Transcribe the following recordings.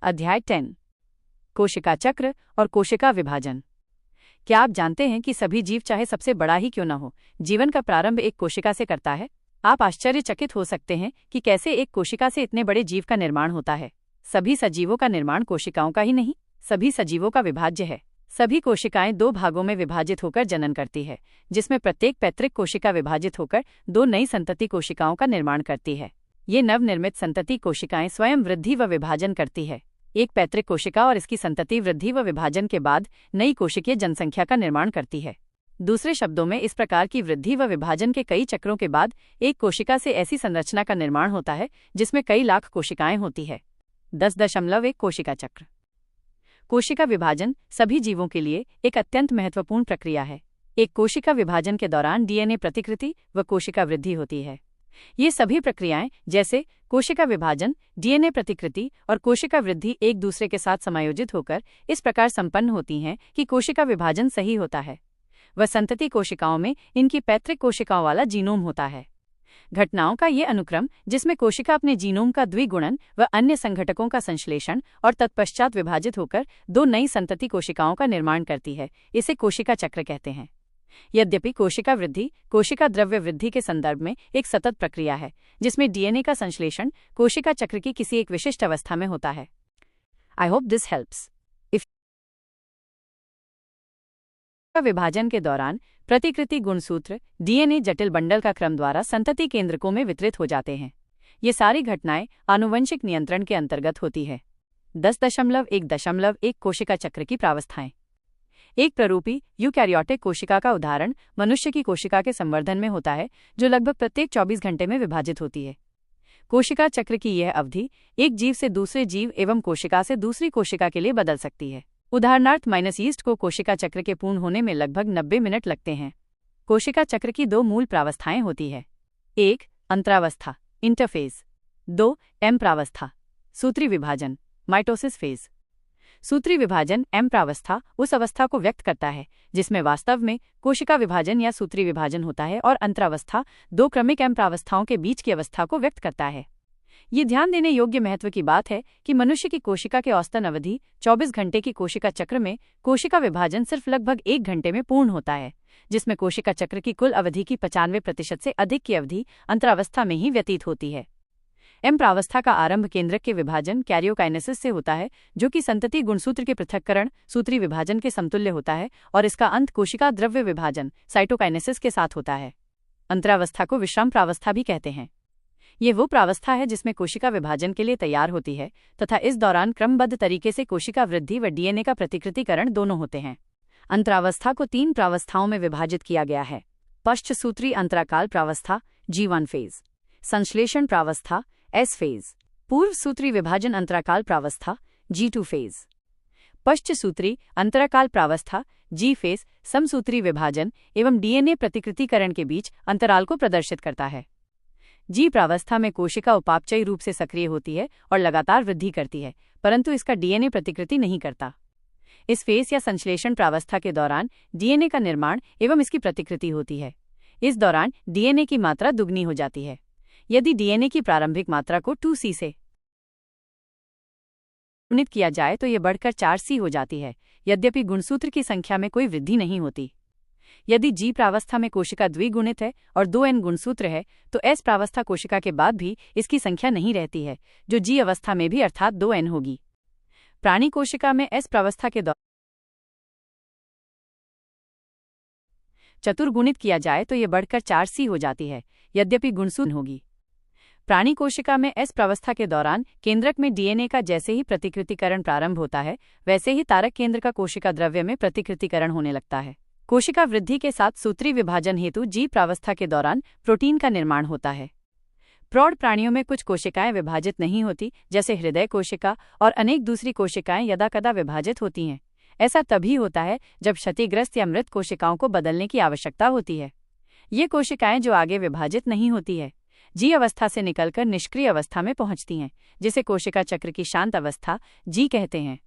अध्याय 10 कोशिका चक्र और कोशिका विभाजन। क्या आप जानते हैं कि सभी जीव चाहे सबसे बड़ा ही क्यों न हो, जीवन का प्रारंभ एक कोशिका से करता है? आप आश्चर्यचकित हो सकते हैं कि कैसे एक कोशिका से इतने बड़े जीव का निर्माण होता है। सभी सजीवों का निर्माण कोशिकाओं का ही नहीं, सभी सजीवों का विभाज्य है। सभी कोशिकाएं दो भागों में विभाजित होकर जनन करती है, जिसमें प्रत्येक पैतृक कोशिका विभाजित होकर दो नई संतति कोशिकाओं का निर्माण करती है। ये नवनिर्मित संतति कोशिकाएं स्वयं वृद्धि व विभाजन करती है। एक पैतृक कोशिका और इसकी संतति वृद्धि व विभाजन के बाद नई कोशिकीय जनसंख्या का निर्माण करती है। दूसरे शब्दों में, इस प्रकार की वृद्धि व विभाजन के कई चक्रों के बाद एक कोशिका से ऐसी संरचना का निर्माण होता है जिसमें कई लाख कोशिकाएं होती है। 10.1 कोशिका चक्र। कोशिका विभाजन सभी जीवों के लिए एक अत्यंत महत्वपूर्ण प्रक्रिया है। एक कोशिका विभाजन के दौरान डीएनए प्रतिकृति व कोशिका वृद्धि होती है। ये सभी प्रक्रियाएं जैसे कोशिका विभाजन, डीएनए प्रतिकृति और कोशिका वृद्धि एक दूसरे के साथ समायोजित होकर इस प्रकार संपन्न होती हैं कि कोशिका विभाजन सही होता है। वह संतति कोशिकाओं में इनकी पैतृक कोशिकाओं वाला जीनोम होता है। घटनाओं का ये अनुक्रम, जिसमें कोशिका अपने जीनोम का द्विगुणन व अन्य संघटकों का संश्लेषण और तत्पश्चात विभाजित होकर दो नई संतति कोशिकाओं का निर्माण करती है, इसे कोशिका चक्र कहते हैं। यद्यपि कोशिका वृद्धि कोशिका द्रव्य वृद्धि के संदर्भ में एक सतत प्रक्रिया है, जिसमें डीएनए का संश्लेषण कोशिका चक्र की किसी एक विशिष्ट अवस्था में होता है। I hope this helps. विभाजन के दौरान प्रतिकृति गुणसूत्र डीएनए जटिल बंडल का क्रम द्वारा संतति केंद्रकों में वितरित हो जाते हैं। ये सारी घटनाएं आनुवंशिक नियंत्रण के अंतर्गत होती है। 10.1.1 कोशिका चक्र की प्रावस्थाएं। एक प्ररूपी यूकैरियोटिक कोशिका का उदाहरण मनुष्य की कोशिका के संवर्धन में होता है, जो लगभग प्रत्येक 24 घंटे में विभाजित होती है। कोशिका चक्र की यह अवधि एक जीव से दूसरे जीव एवं कोशिका से दूसरी कोशिका के लिए बदल सकती है। उदाहरणार्थ यीस्ट को कोशिका चक्र के पूर्ण होने में लगभग 90 मिनट लगते हैं। कोशिका चक्र की दो मूल प्रावस्थाएं होती है। 1. अंतरावस्था इंटरफेज। 2. एम प्रावस्था सूत्री विभाजन माइटोसिस फेज। सूत्री विभाजन एम प्रावस्था उस अवस्था को व्यक्त करता है जिसमें वास्तव में कोशिका विभाजन या सूत्री विभाजन होता है, और अंतरावस्था दो क्रमिक एम प्रावस्थाओं के बीच की अवस्था को व्यक्त करता है। ये ध्यान देने योग्य महत्व की बात है कि मनुष्य की कोशिका के औसतन अवधि 24 घंटे की कोशिका चक्र में कोशिका विभाजन सिर्फ लगभग 1 घंटे में पूर्ण होता है, जिसमें कोशिका चक्र की कुल अवधि की 95% से अधिक की अवधि अंतरावस्था में ही व्यतीत होती है। एम प्रावस्था का आरंभ केंद्रक के विभाजन कैरियोकाइनेसिस से होता है, जो कि संतति गुणसूत्र के पृथक्करण सूत्री विभाजन के समतुल्य होता है, और इसका अंत कोशिका द्रव्य विभाजन साइटोकाइनेसिस के साथ होता है। अंतरावस्था को विश्राम प्रावस्था भी कहते हैं। ये वो प्रावस्था है जिसमें कोशिका विभाजन के लिए तैयार होती है तथा इस दौरान क्रमबद्ध तरीके से कोशिका वृद्धि व डीएनए का प्रतिकृतिकरण दोनों होते हैं। अंतरावस्था को 3 प्रावस्थाओं में विभाजित किया गया है। पश्चसूत्री अंतराकाल प्रावस्था G1 फेज, संश्लेषण प्रावस्था S फेज, पूर्व सूत्री विभाजन अंतराकाल प्रावस्था G2 फेज। पश्चसूत्री अंतराकाल प्रावस्था G फेज समसूत्री विभाजन एवं डीएनए प्रतिकृतिकरण के बीच अंतराल को प्रदर्शित करता है। जी प्रावस्था में कोशिका उपापचयी रूप से सक्रिय होती है और लगातार वृद्धि करती है, परंतु इसका डीएनए प्रतिकृति नहीं करता। इस फेस या संश्लेषण प्रावस्था के दौरान डीएनए का निर्माण एवं इसकी प्रतिकृति होती है। इस दौरान डीएनए की मात्रा दुगनी हो जाती है। यदि डीएनए की प्रारंभिक मात्रा को 2C से गुणित किया जाए तो यह बढ़कर 4C हो जाती है, यद्यपि गुणसूत्र की संख्या में कोई वृद्धि नहीं होती। यदि जी प्रावस्था में कोशिका द्विगुणित है और 2N गुणसूत्र है, तो एस प्रावस्था कोशिका के बाद भी इसकी संख्या नहीं रहती है, जो जी अवस्था में भी अर्थात 2N होगी। प्राणी कोशिका में एस प्रावस्था के दौरान चतुर्गुणित किया जाए तो यह बढ़कर 4C हो जाती है, यद्यपि गुणसूत्र होगी। प्राणी कोशिका में एस प्रावस्था के दौरान केंद्रक में डीएनए का जैसे ही प्रतिकृतिकरण प्रारंभ होता है, वैसे ही तारक केंद्र का कोशिका द्रव्य में प्रतिकृतिकरण होने लगता है। कोशिका वृद्धि के साथ सूत्री विभाजन हेतु जी प्रावस्था के दौरान प्रोटीन का निर्माण होता है। प्रौढ़ प्राणियों में कुछ कोशिकाएं विभाजित नहीं होती, जैसे हृदय कोशिका, और अनेक दूसरी कोशिकाएं यदाकदा विभाजित होती हैं। ऐसा तभी होता है जब क्षतिग्रस्त या मृत कोशिकाओं को बदलने की आवश्यकता होती है। ये कोशिकाएं जो आगे विभाजित नहीं होती है, जी अवस्था से निकलकर निष्क्रिय अवस्था में पहुंचती हैं, जिसे कोशिका चक्र की शांत अवस्था जी कहते हैं।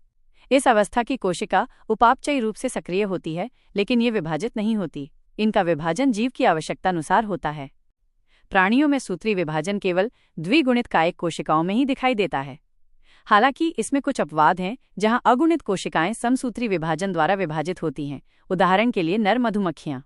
इस अवस्था की कोशिका उपापचयी रूप से सक्रिय होती है, लेकिन ये विभाजित नहीं होती। इनका विभाजन जीव की आवश्यकतानुसार होता है। प्राणियों में सूत्री विभाजन केवल द्विगुणित कायिक कोशिकाओं में ही दिखाई देता है। हालांकि इसमें कुछ अपवाद हैं जहां अगुणित कोशिकाएं समसूत्री विभाजन द्वारा विभाजित होती हैं, उदाहरण के लिए नर मधुमक्खियां।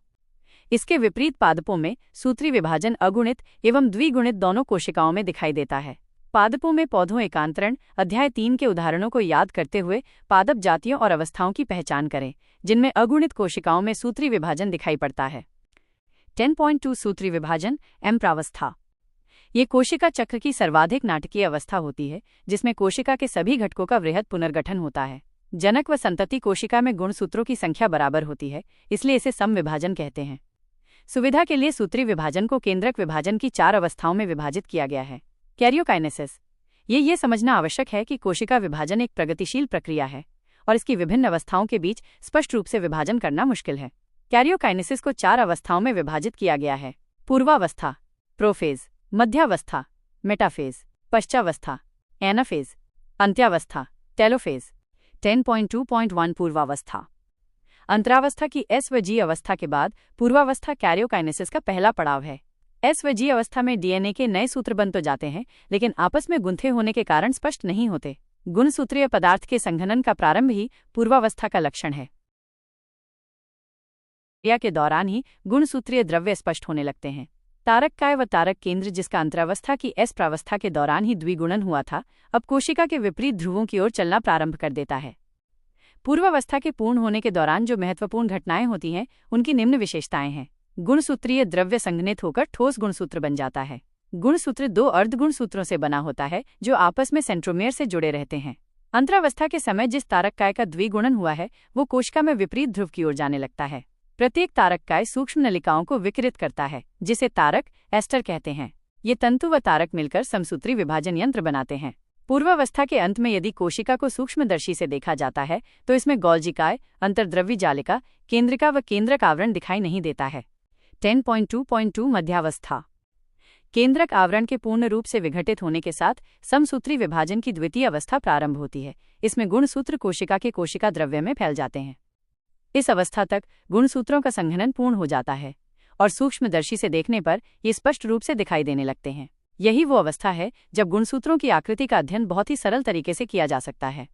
इसके विपरीत पादपों में सूत्री विभाजन अगुणित एवं द्विगुणित दोनों कोशिकाओं में दिखाई देता है। पादपों में पौधों एकांतरण अध्याय 3 के उदाहरणों को याद करते हुए पादप जातियों और अवस्थाओं की पहचान करें जिनमें अगुणित कोशिकाओं में सूत्री विभाजन दिखाई पड़ता है। 10.2 सूत्री विभाजन प्रावस्था। ये कोशिका चक्र की सर्वाधिक नाटकीय अवस्था होती है जिसमें कोशिका के सभी घटकों का वृहद पुनर्गठन होता है। जनक व संतति कोशिका में गुणसूत्रों की संख्या बराबर होती है, इसलिए इसे समविभाजन कहते हैं। सुविधा के लिए सूत्री विभाजन को केंद्रक विभाजन की 4 अवस्थाओं में विभाजित किया गया है। कैरियोकाइनेसिस। ये समझना आवश्यक है कि कोशिका विभाजन एक प्रगतिशील प्रक्रिया है और इसकी विभिन्न अवस्थाओं के बीच स्पष्ट रूप से विभाजन करना मुश्किल है। कैरियोकाइनेसिस को 4 अवस्थाओं में विभाजित किया गया है: पूर्वावस्था, प्रोफेज, मध्यावस्था, मेटाफेज, पश्चावस्था, एनाफेज, अंत्यावस्था, टेलोफेज। 10.2.1 पूर्वावस्था। अंतरावस्था की एस व जी अवस्था के बाद पूर्वावस्था कैरियोकाइनेसिस का पहला पड़ाव है। एस व जी अवस्था में डीएनए के नए सूत्र बन तो जाते हैं लेकिन आपस में गुंथे होने के कारण स्पष्ट नहीं होते। गुणसूत्रीय पदार्थ के संघनन का प्रारंभ ही पूर्वावस्था का लक्षण है। क्रिया के दौरान ही गुणसूत्रीय द्रव्य स्पष्ट होने लगते हैं। तारककाय व तारक केंद्र, जिसका अंतरावस्था की एस प्रावस्था के दौरान ही द्विगुणन हुआ था, अब कोशिका के विपरीत ध्रुवों की ओर चलना प्रारंभ कर देता है। पूर्वावस्था के पूर्ण होने के दौरान जो महत्वपूर्ण घटनाएं होती हैं उनकी निम्न विशेषताएं हैं। गुणसूत्रीय द्रव्य संघनित होकर ठोस गुणसूत्र बन जाता है। गुणसूत्र 2 अर्धगुणसूत्रों से बना होता है जो आपस में सेंट्रोमेयर से जुड़े रहते हैं। अंतरावस्था के समय जिस तारककाय का द्विगुणन हुआ है वो कोशिका में विपरीत ध्रुव की ओर जाने लगता है। प्रत्येक तारककाय सूक्ष्म नलिकाओं को विकिरित करता है जिसे तारक एस्टर कहते हैं। ये तंतु व तारक मिलकर समसूत्री विभाजन यंत्र बनाते हैं। पूर्वावस्था के अंत में यदि कोशिका को सूक्ष्मदर्शी से देखा जाता है तो इसमें गोल्जिकाय, अंतर्द्रव्य जालिका, केंद्रिका व केंद्रक आवरण दिखाई नहीं देता है। 10.2.2 मध्यावस्था। केंद्रक आवरण के पूर्ण रूप से विघटित होने के साथ समसूत्री विभाजन की द्वितीय अवस्था प्रारंभ होती है। इसमें गुणसूत्र कोशिका के कोशिका द्रव्य में फैल जाते हैं। इस अवस्था तक गुणसूत्रों का संघनन पूर्ण हो जाता है और सूक्ष्मदर्शी से देखने पर ये स्पष्ट रूप से दिखाई देने लगते हैं। यही वो अवस्था है जब गुणसूत्रों की आकृति का अध्ययन बहुत ही सरल तरीके से किया जा सकता है।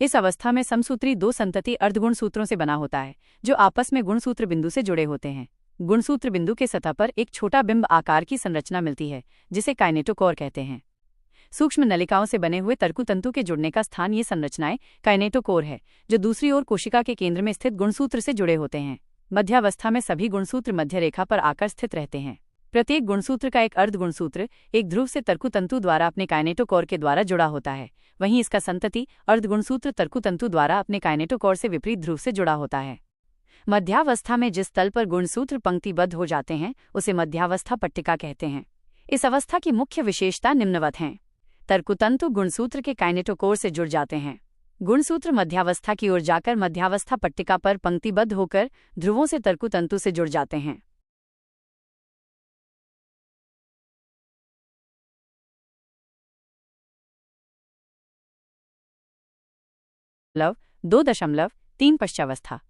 इस अवस्था में समसूत्री 2 संतति अर्धगुणसूत्रों से बना होता है जो आपस में गुणसूत्र बिंदु से जुड़े होते हैं। गुणसूत्र बिंदु के सतह पर एक छोटा बिंब आकार की संरचना मिलती है जिसे काइनेटोकोर कहते हैं। सूक्ष्म नलिकाओं से बने हुए तर्कुतंतु के जुड़ने का स्थान ये संरचनाएं काइनेटोकोर है जो दूसरी ओर कोशिका के केंद्र में स्थित गुणसूत्र से जुड़े होते हैं। मध्यावस्था में सभी गुणसूत्र मध्य रेखा पर आकर स्थित रहते हैं। प्रत्येक गुणसूत्र का एक अर्धगुणसूत्र एक ध्रुव से तर्कुतंतु द्वारा अपने काइनेटोकोर के द्वारा जुड़ा होता है, वहीं इसका संतति अर्धगुणसूत्र तर्कुतंतु द्वारा अपने काइनेटोकोर से विपरीत ध्रुव से जुड़ा होता है। मध्यावस्था में जिस तल पर गुणसूत्र पंक्तिबद्ध हो जाते हैं उसे मध्यावस्था पट्टिका कहते हैं। इस अवस्था की मुख्य विशेषता निम्नवत हैं। तर्कुतंतु गुणसूत्र के काइनेटोकोर से जुड़ जाते हैं। गुणसूत्र मध्यावस्था की ओर जाकर मध्यावस्था पट्टिका पर पंक्तिबद्ध होकर ध्रुवों से तर्कुतंतु से जुड़ जाते हैं। लव 2.3 पश्चावस्था।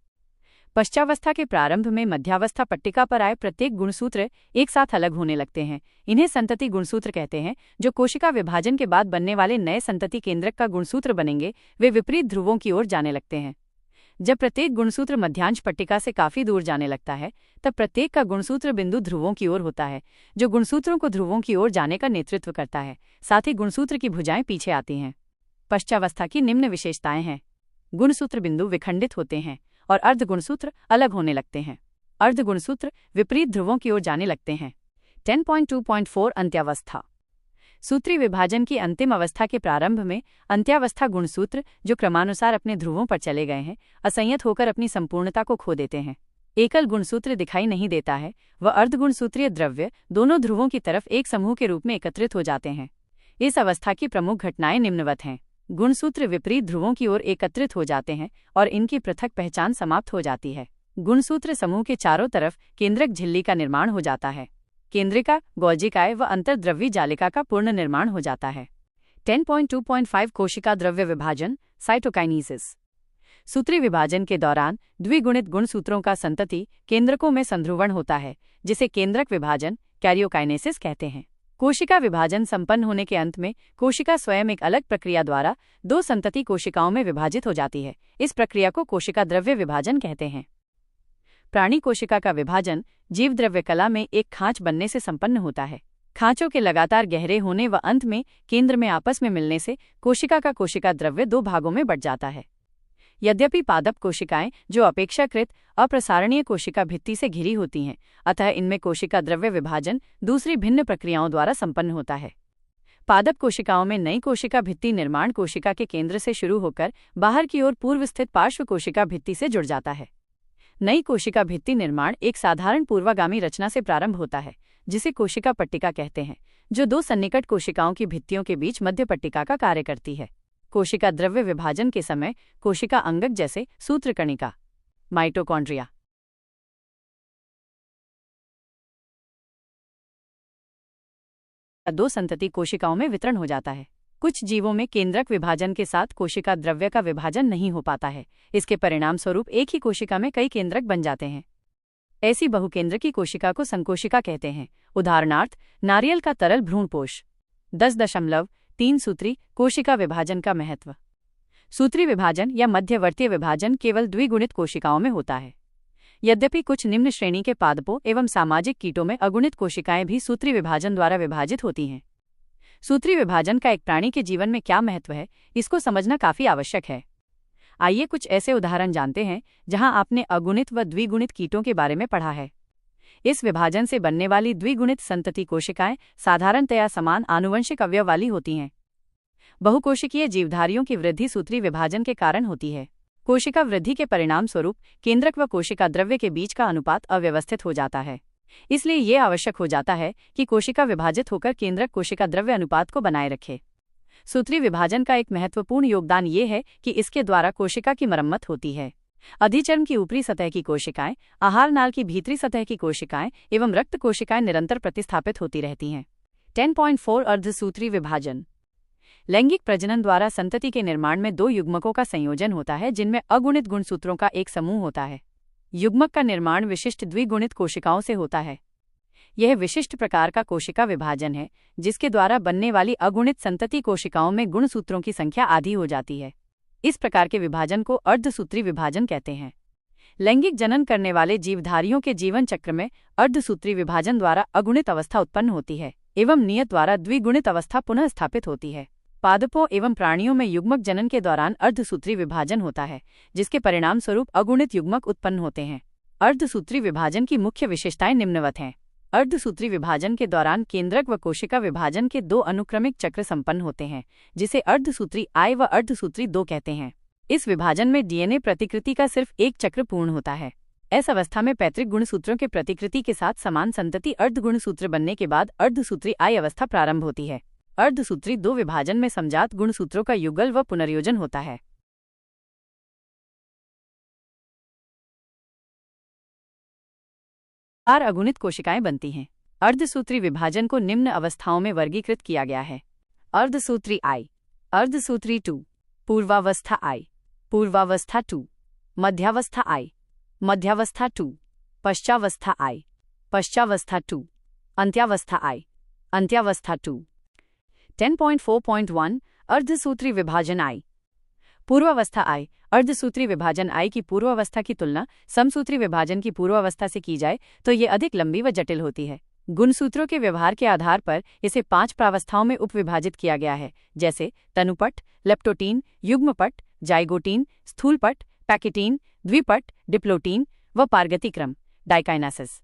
पश्चावस्था के प्रारंभ में मध्यावस्था पट्टिका पर आए प्रत्येक गुणसूत्र एक साथ अलग होने लगते हैं। इन्हें संतति गुणसूत्र कहते हैं। जो कोशिका विभाजन के बाद बनने वाले नए संतति केंद्रक का गुणसूत्र बनेंगे वे विपरीत ध्रुवों की ओर जाने लगते हैं। जब प्रत्येक गुणसूत्र मध्यांश पट्टिका से काफी दूर जाने लगता है तब प्रत्येक का गुणसूत्र बिंदु ध्रुवों की ओर होता है जो गुणसूत्रों को ध्रुवों की ओर जाने का नेतृत्व करता है। साथ ही गुणसूत्र की भुजाएं पीछे आती हैं। पश्चावस्था की निम्न विशेषताएं हैं। गुणसूत्र बिंदु विखंडित होते हैं और अर्धगुणसूत्र अलग होने लगते हैं। अर्धगुणसूत्र विपरीत ध्रुवों की ओर जाने लगते हैं। 10.2.4 अंत्यावस्था। सूत्री विभाजन की अंतिम अवस्था के प्रारंभ में अंत्यावस्था गुणसूत्र जो क्रमानुसार अपने ध्रुवों पर चले गए हैं असंयत होकर अपनी संपूर्णता को खो देते हैं। एकल गुणसूत्र दिखाई नहीं देता है व अर्धगुणसूत्रीय द्रव्य दोनों ध्रुवों की तरफ एक समूह के रूप में एकत्रित हो जाते हैं। इस अवस्था की प्रमुख घटनाएं निम्नवत हैं। गुणसूत्र विपरीत ध्रुवों की ओर एकत्रित हो जाते हैं और इनकी पृथक पहचान समाप्त हो जाती है। गुणसूत्र समूह के चारों तरफ केंद्रक झिल्ली का निर्माण हो जाता है। केंद्रिका, गोल्जिकाय व अंतर्द्रव्यी जालिका का पूर्ण निर्माण हो जाता है। 10.2.5 कोशिका द्रव्य विभाजन साइटोकाइनेसिस। सूत्री विभाजन के दौरान द्विगुणित गुणसूत्रों का संतति केंद्रकों में संध्रुवण होता है जिसे केंद्रक विभाजन कैरियोकाइनेसिस कहते हैं। कोशिका विभाजन संपन्न होने के अंत में कोशिका स्वयं एक अलग प्रक्रिया द्वारा 2 संतति कोशिकाओं में विभाजित हो जाती है। इस प्रक्रिया को कोशिका द्रव्य विभाजन कहते हैं। प्राणी कोशिका का विभाजन जीवद्रव्य कला में एक खांच बनने से संपन्न होता है। खांचों के लगातार गहरे होने व अंत में केंद्र में आपस में मिलने से कोशिका का कोशिका द्रव्य 2 भागों में बंट जाता है। यद्यपि पादप कोशिकाएं, जो अपेक्षाकृत अप्रसारणीय कोशिका भित्ति से घिरी होती हैं, अतः इनमें कोशिका द्रव्य विभाजन दूसरी भिन्न प्रक्रियाओं द्वारा संपन्न होता है। पादप कोशिकाओं में नई कोशिका भित्ति निर्माण कोशिका के केंद्र से शुरू होकर बाहर की ओर पूर्व स्थित पार्श्व कोशिका भित्ति से जुड़ जाता है। नई कोशिका भित्ति निर्माण एक साधारण पूर्वागामी रचना से प्रारंभ होता है, जिसे कोशिका पट्टिका कहते हैं, जो 2 सन्निकट कोशिकाओं की भित्तियों के बीच मध्य पट्टिका का कार्य करती है। कोशिका द्रव्य विभाजन के समय कोशिका अंगक जैसे सूत्रकणिका, माइटोकॉन्ड्रिया, दो संतति कोशिकाओं में वितरण हो जाता है। कुछ जीवों में केंद्रक विभाजन के साथ कोशिका द्रव्य का विभाजन नहीं हो पाता है। इसके परिणाम स्वरूप एक ही कोशिका में कई केंद्रक बन जाते हैं। ऐसी बहुकेंद्रकी कोशिका को संकोशिका कहते हैं। उदाहरणार्थ, नारियल का तरल भ्रूणपोष। 10.3 सूत्री कोशिका विभाजन का महत्व। सूत्री विभाजन या मध्यवर्तीय विभाजन केवल द्विगुणित कोशिकाओं में होता है। यद्यपि कुछ निम्न श्रेणी के पादपों एवं सामाजिक कीटों में अगुणित कोशिकाएं भी सूत्री विभाजन द्वारा विभाजित होती हैं। सूत्री विभाजन का एक प्राणी के जीवन में क्या महत्व है, इसको समझना काफी आवश्यक है। आइए कुछ ऐसे उदाहरण जानते हैं जहां आपने अगुणित व द्विगुणित कीटों के बारे में पढ़ा है। इस विभाजन से बनने वाली द्विगुणित संतति कोशिकाएं साधारणतया समान आनुवंशिक अवयव वाली होती हैं। बहुकोशिकीय जीवधारियों की वृद्धि सूत्री विभाजन के कारण होती है। कोशिका वृद्धि के परिणाम स्वरूप केंद्रक व कोशिका द्रव्य के बीच का अनुपात अव्यवस्थित हो जाता है। इसलिए यह आवश्यक हो जाता है कि कोशिका विभाजित होकर केंद्रक कोशिका द्रव्य अनुपात को बनाए रखे। सूत्री विभाजन का एक महत्वपूर्ण योगदान ये है कि इसके द्वारा कोशिका की मरम्मत होती है। अधिचर्म की ऊपरी सतह की कोशिकाएं, आहार नाल की भीतरी सतह की कोशिकाएं एवं रक्त कोशिकाएं निरंतर प्रतिस्थापित होती रहती हैं। 10.4 अर्धसूत्री विभाजन। लैंगिक प्रजनन द्वारा संतति के निर्माण में 2 युग्मकों का संयोजन होता है, जिनमें अगुणित गुणसूत्रों का एक समूह होता है। युग्मक का निर्माण विशिष्ट द्विगुणित कोशिकाओं से होता है। यह विशिष्ट प्रकार का कोशिका विभाजन है, जिसके द्वारा बनने वाली अगुणित संतति कोशिकाओं में गुणसूत्रों की संख्या आधी हो जाती है। इस प्रकार के विभाजन को अर्धसूत्री विभाजन कहते हैं। लैंगिक जनन करने वाले जीवधारियों के जीवन चक्र में अर्धसूत्री विभाजन द्वारा अगुणित अवस्था उत्पन्न होती है एवं नियत द्वारा द्विगुणित अवस्था पुनः स्थापित होती है। पादपों एवं प्राणियों में युग्मक जनन के दौरान अर्धसूत्री विभाजन होता है, जिसके परिणाम स्वरूप अगुणित युग्मक उत्पन्न होते हैं। अर्धसूत्री विभाजन की मुख्य विशेषताएं निम्नवत हैं। अर्धसूत्री विभाजन के दौरान केंद्रक व कोशिका विभाजन के 2 अनुक्रमिक चक्र संपन्न होते हैं, जिसे अर्धसूत्री I व अर्धसूत्री II कहते हैं। इस विभाजन में डीएनए प्रतिकृति का सिर्फ एक चक्र पूर्ण होता है। इस अवस्था में पैतृक गुणसूत्रों के प्रतिकृति के साथ समान संतति अर्धगुणसूत्र बनने के बाद अर्धसूत्री I अवस्था प्रारंभ होती है। अर्धसूत्री II विभाजन में समजात गुणसूत्रों का युगल व पुनर्योजन होता है। अगुणित कोशिकाएं बनती हैं। अर्धसूत्री विभाजन को निम्न अवस्थाओं में वर्गीकृत किया गया है। अर्धसूत्री I, अर्धसूत्री II, पूर्वावस्था I, पूर्वावस्था II, मध्यावस्था I, मध्यावस्था II, पश्चावस्था I, पश्चावस्था II, अंत्यावस्था I, अंत्यावस्था II। 10.4.1 अर्धसूत्री विभाजन I। पूर्वावस्था I। अर्धसूत्री विभाजन I की पूर्वावस्था की तुलना समसूत्री विभाजन की पूर्वावस्था से की जाए तो ये अधिक लंबी व जटिल होती है। गुणसूत्रों के व्यवहार के आधार पर इसे 5 प्रावस्थाओं में उपविभाजित किया गया है, जैसे तनुपट, लेप्टोटीन, युग्मपट, जाइगोटीन, स्थूलपट, पैकेटीन, द्विपट, डिप्लोटीन व पारगतिक्रम, डाइकाइनेसिस।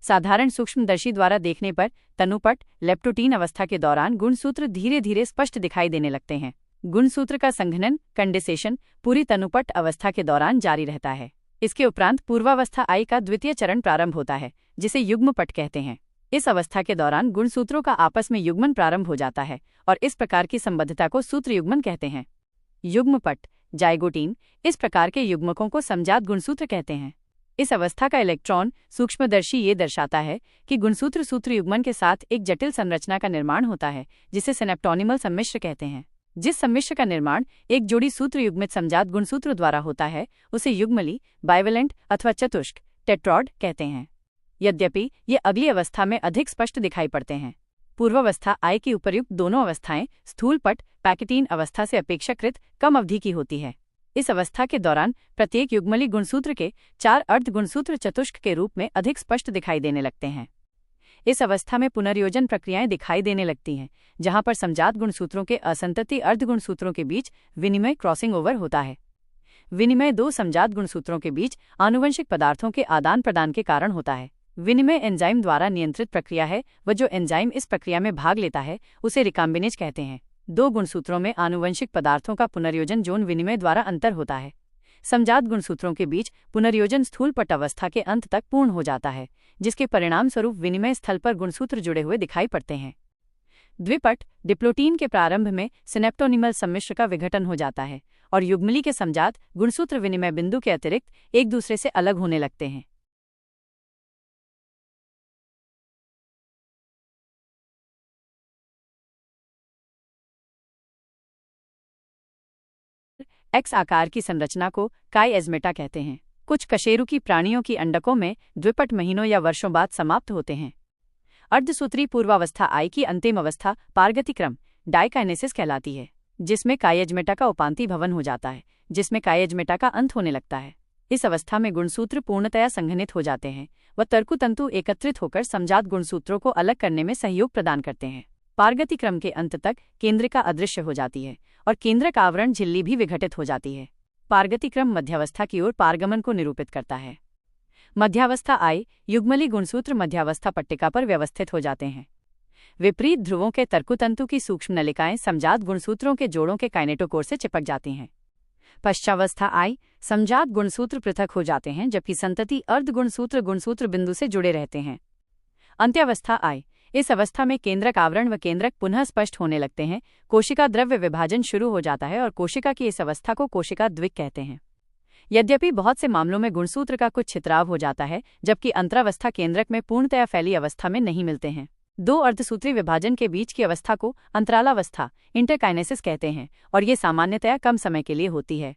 साधारण सूक्ष्मदर्शी द्वारा देखने पर तनुपट, लेप्टोटीन अवस्था के दौरान गुणसूत्र धीरे धीरे स्पष्ट दिखाई देने लगते हैं। गुणसूत्र का संघनन, कंडेंसेशन, पूरी तनुपट अवस्था के दौरान जारी रहता है। इसके उपरांत पूर्वावस्था I का द्वितीय चरण प्रारंभ होता है, जिसे युग्मपट कहते हैं। इस अवस्था के दौरान गुणसूत्रों का आपस में युग्मन प्रारंभ हो जाता है और इस प्रकार की संबद्धता को सूत्र युग्मन कहते हैं। युग्मपट, जाइगोटीन, इस प्रकार के युग्मकों को समजात गुणसूत्र कहते हैं। इस अवस्था का इलेक्ट्रॉन सूक्ष्मदर्शी ये दर्शाता है कि गुणसूत्र सूत्र युग्मन के साथ एक जटिल संरचना का निर्माण होता है, जिसे सिनेप्टोनिमल सम्मिश्र कहते हैं। जिस सम्मिश्र का निर्माण एक जोड़ी सूत्र युग्मित समजात गुणसूत्र द्वारा होता है, उसे युग्मली, बाइवेलेंट अथवा चतुष्क, टेट्रॉड कहते हैं। यद्यपि ये अगली अवस्था में अधिक स्पष्ट दिखाई पड़ते हैं। पूर्वावस्था आई की उपर्युक्त दोनों अवस्थाएं स्थूलपट पैकेटीन अवस्था से अपेक्षाकृत कम अवधि की होती है। इस अवस्था के दौरान प्रत्येक युग्मली गुणसूत्र के 4 अर्ध गुणसूत्र चतुष्क के रूप में अधिक स्पष्ट दिखाई देने लगते हैं। इस अवस्था में पुनर्योजन प्रक्रियाएं दिखाई देने लगती हैं, जहां पर समजात गुणसूत्रों के असंतति अर्ध गुणसूत्रों के बीच विनिमय क्रॉसिंग ओवर होता है। विनिमय दो समजात गुणसूत्रों के बीच आनुवंशिक पदार्थों के आदान प्रदान के कारण होता है। विनिमय एंजाइम द्वारा नियंत्रित प्रक्रिया है, व जो एंजाइम इस प्रक्रिया में भाग लेता है उसे रिकाम्बिनेज कहते हैं। दो गुणसूत्रों में आनुवंशिक पदार्थों का पुनर्योजन जोन विनिमय द्वारा अंतर होता है। समजात गुणसूत्रों के बीच पुनर्योजन स्थूलपट अवस्था के अंत तक पूर्ण हो जाता है, जिसके परिणाम स्वरूप विनिमय स्थल पर गुणसूत्र जुड़े हुए दिखाई पड़ते हैं। द्विपट डिप्लोटीन के प्रारंभ में सिनेप्टोनिमल सम्मिश्र का विघटन हो जाता है और युग्मली के समजात गुणसूत्र विनिमय बिंदु के अतिरिक्त एक दूसरे से अलग होने लगते हैं। एक्स आकार की संरचना को काईएज़मेटा कहते हैं। कुछ कशेरुकी प्राणियों की अंडकों में द्विपट महीनों या वर्षों बाद समाप्त होते हैं। अर्धसूत्री पूर्वावस्था आई की अंतिम अवस्था पारगतिक्रम डाइकाइनेसिस कहलाती है, जिसमें काईएज़मेटा का उपांती भवन हो जाता है, जिसमें काईएज़मेटा का अंत होने लगता है। इस अवस्था में गुणसूत्र पूर्णतया संघनित हो जाते हैं व तर्कुतंतु एकत्रित होकर समजात गुणसूत्रों को अलग करने में सहयोग प्रदान करते हैं। पारगतिक्रम के अंत तक केंद्रिका अदृश्य हो जाती है और केंद्रक आवरण झिल्ली भी विघटित हो जाती है। पारगतिक्रम मध्यावस्था की ओर पारगमन को निरूपित करता है। मध्यावस्था आई युग्मली गुणसूत्र मध्यावस्था पट्टिका पर व्यवस्थित हो जाते हैं। विपरीत ध्रुवों के तर्कुतंतु की सूक्ष्म नलिकाएं समजात गुणसूत्रों के जोड़ों के काइनेटोकोर से चिपक जाती हैं। पश्चावस्था आई समजात गुणसूत्र पृथक हो जाते हैं, जबकि संतति अर्ध गुणसूत्र गुणसूत्र बिंदु से जुड़े रहते हैं। अंत्यावस्था आई इस अवस्था में केंद्रक आवरण व केंद्रक पुनः स्पष्ट होने लगते हैं। कोशिका द्रव्य विभाजन शुरू हो जाता है और कोशिका की इस अवस्था को कोशिका द्विक कहते हैं। यद्यपि बहुत से मामलों में गुणसूत्र का कुछ छितराव हो जाता है, जबकि अंतरावस्था केंद्रक में पूर्णतया फैली अवस्था में नहीं मिलते हैं। दो अर्धसूत्री विभाजन के बीच की अवस्था को अंतरालावस्था इंटरकाइनेसिस कहते हैं और ये सामान्यतया कम समय के लिए होती है।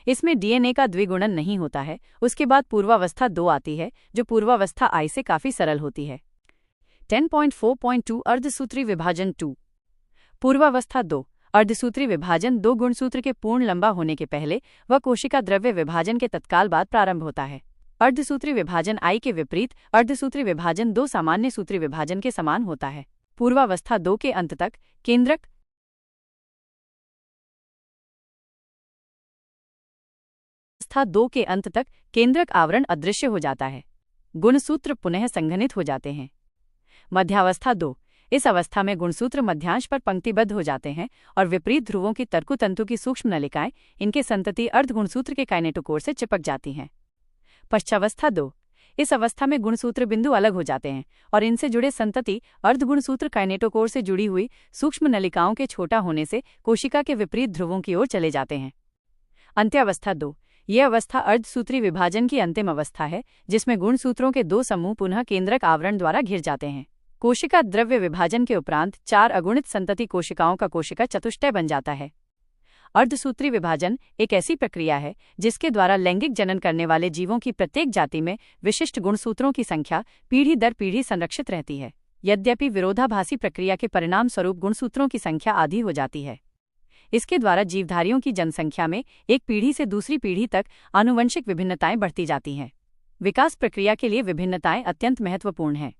इसमें डीएनए का द्विगुणन नहीं होता है। उसके बाद पूर्वावस्था 2 आती है, जो पूर्वावस्था आई से काफी सरल होती है। 10.4.2 अर्धसूत्री विभाजन 2। पूर्वावस्था 2 अर्धसूत्री विभाजन 2 गुणसूत्र के पूर्ण लंबा होने के पहले व कोशिका द्रव्य विभाजन के तत्काल बाद प्रारंभ होता है। अर्धसूत्री विभाजन आई के विपरीत अर्धसूत्री विभाजन 2 सामान्य सूत्री विभाजन के समान होता है। पूर्वावस्था 2 के अंत तक केंद्रक अवस्था 2 के अंत तक केंद्रक आवरण अदृश्य हो जाता है। गुणसूत्र पुनः संघनित हो जाते हैं। मध्यावस्था 2 इस अवस्था में गुणसूत्र मध्यांश पर पंक्तिबद्ध हो जाते हैं और विपरीत ध्रुवों की तर्कुतंतु की सूक्ष्म नलिकाएं इनके संतति अर्ध गुणसूत्र के काइनेटोकोर से चिपक जाती हैं। पश्चावस्था 2 इस अवस्था में गुणसूत्र बिंदु अलग हो जाते हैं और इनसे जुड़े संतति अर्ध गुणसूत्र काइनेटोकोर से जुड़ी हुई सूक्ष्म नलिकाओं के छोटा होने से कोशिका के विपरीत ध्रुवों की ओर चले जाते हैं। अंत्यावस्था 2 यह अवस्था अर्धसूत्री विभाजन की अंतिम अवस्था है, जिसमें गुणसूत्रों के 2 समूह पुनः केंद्रक आवरण द्वारा घिर जाते हैं। कोशिका द्रव्य विभाजन के उपरांत 4 अगुणित संतति कोशिकाओं का कोशिका चतुष्टय बन जाता है। अर्धसूत्री विभाजन एक ऐसी प्रक्रिया है जिसके द्वारा लैंगिक जनन करने वाले जीवों की प्रत्येक जाति में विशिष्ट गुणसूत्रों की संख्या पीढ़ी दर पीढ़ी संरक्षित रहती है। यद्यपि विरोधाभासी प्रक्रिया के परिणाम स्वरूप गुणसूत्रों की संख्या आधी हो जाती है। इसके द्वारा जीवधारियों की जनसंख्या में एक पीढ़ी से दूसरी पीढ़ी तक आनुवंशिक विभिन्नताएं बढ़ती जाती हैं। विकास प्रक्रिया के लिए विभिन्नताएं अत्यंत महत्वपूर्ण हैं।